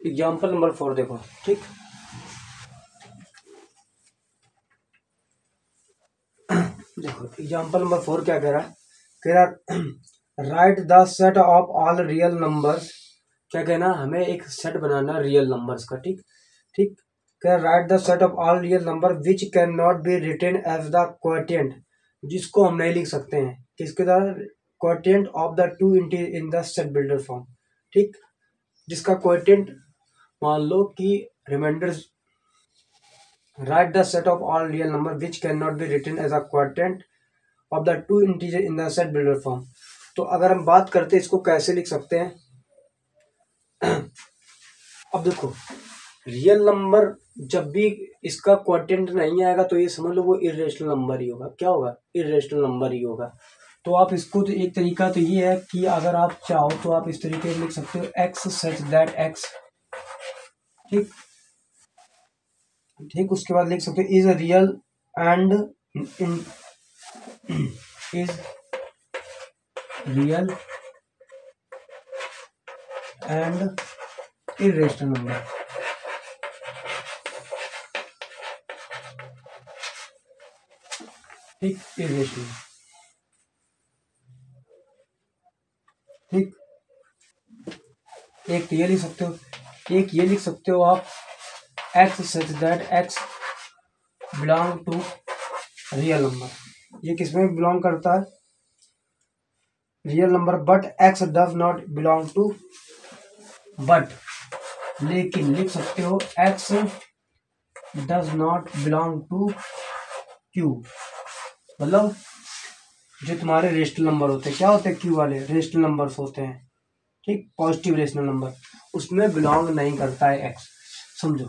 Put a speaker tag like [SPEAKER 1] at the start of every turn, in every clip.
[SPEAKER 1] Example number 4 देखो, ठीक। देखो एग्जाम्पल नंबर 4 क्या कह रहा right the set of all real numbers. क्या कहना, हमें एक सेट बनाना रियल नंबर्स का, ठीक ठीक। कह write the set of all real number which can not be written as the quotient, जिसको हम नहीं लिख सकते हैं किसके द्वारा, quotient of the two in the set builder form, ठीक। जिसका क्वोटिएंट मान लो कि reminders, write the set of all real number which can not be written as a quotient of the two integer in the set builder form. तो अगर हम बात करते हैं इसको कैसे लिख सकते हैं, अब देखो रियल नंबर जब भी इसका क्वोटिएंट नहीं आएगा तो ये समझ लो वो इर्रेशनल नंबर ही होगा। क्या होगा, इर्रेशनल नंबर ही होगा। तो आप इसको, तो एक तरीका तो ये है कि अगर आप चाहो तो आप इस तरीके से लिख सकते हो एक्स सच दैट एक्स, ठीक ठीक। उसके बाद लिख सकते हो is real and is real and irrational number, ठीक, इर्रेशनल, ठीक। एक तो ये लिख सकते हो, एक ये लिख सकते हो आप X such that X belong to real number. ये किसमें बिलोंग करता है, real number, but X does not belong to, but लेकिन लिख सकते हो X does not belong to Q. मतलब जो तुम्हारे रेशनल नंबर होते हैं, क्या होते हैं, क्यू वाले रेशनल नंबर्स होते हैं, ठीक, पॉजिटिव रेशनल नंबर, उसमें बिलोंग नहीं करता है एक्स। समझो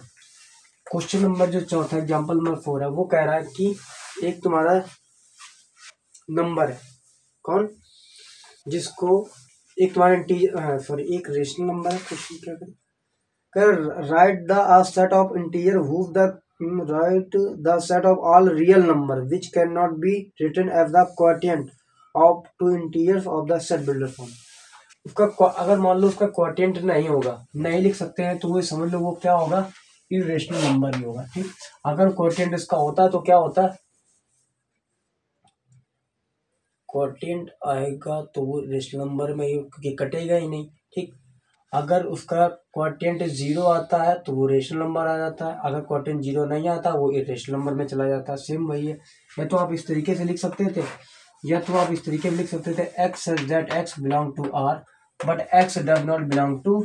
[SPEAKER 1] क्वेश्चन नंबर जो चौथा एग्जाम्पल नंबर 4 है वो कह रहा है कि एक तुम्हारा नंबर है, कौन, जिसको एक तुम्हारा सॉरी एक रेशनल नंबर है। क्वेश्चन क्या कर, write the set of integer whose the write the set of all real number which can not be written as the quotient of two integers of the set builder form. उसका अगर मान लो उसका quotient नहीं होगा, नहीं लिख सकते हैं, तो वो समझ लो वो क्या होगा, इर्रेशनल नंबर ही होगा, ठीक। अगर क्वोटिएंट इसका होता है तो क्या होता है, क्वोटिएंट आएगा तो वो रेशनल नंबर में ही, क्योंकि कटेगा ही नहीं, ठीक। अगर उसका क्वोटिएंट 0 आता है तो वो रेशनल नंबर आ जाता है, अगर क्वोटिएंट 0 नहीं आता वो इर्रेशनल नंबर में चला जाता है। सेम वही है। या तो आप इस तरीके से लिख सकते थे, या तो आप इस तरीके में लिख सकते थे X that X belong to R but X does not belong to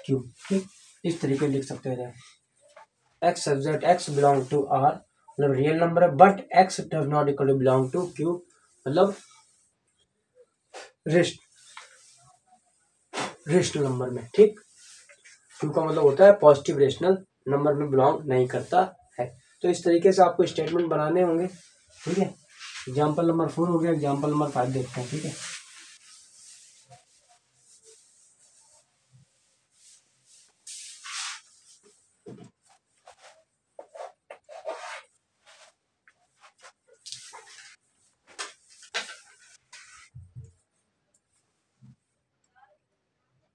[SPEAKER 1] Q, ठीक। इस तरीके लिख सकते थे X that X belong to R, मतलब रियल नंबर है, but X does not equal to belong to Q, मतलब रेशनल नंबर में, ठीक। क्यू का मतलब होता है पॉजिटिव रेशनल नंबर में बिलोंग नहीं करता है। तो इस तरीके से आपको स्टेटमेंट बनाने होंगे, ठीक है। एग्जाम्पल नंबर 4 हो गया, एग्जाम्पल नंबर 5 देखते हैं, ठीक है।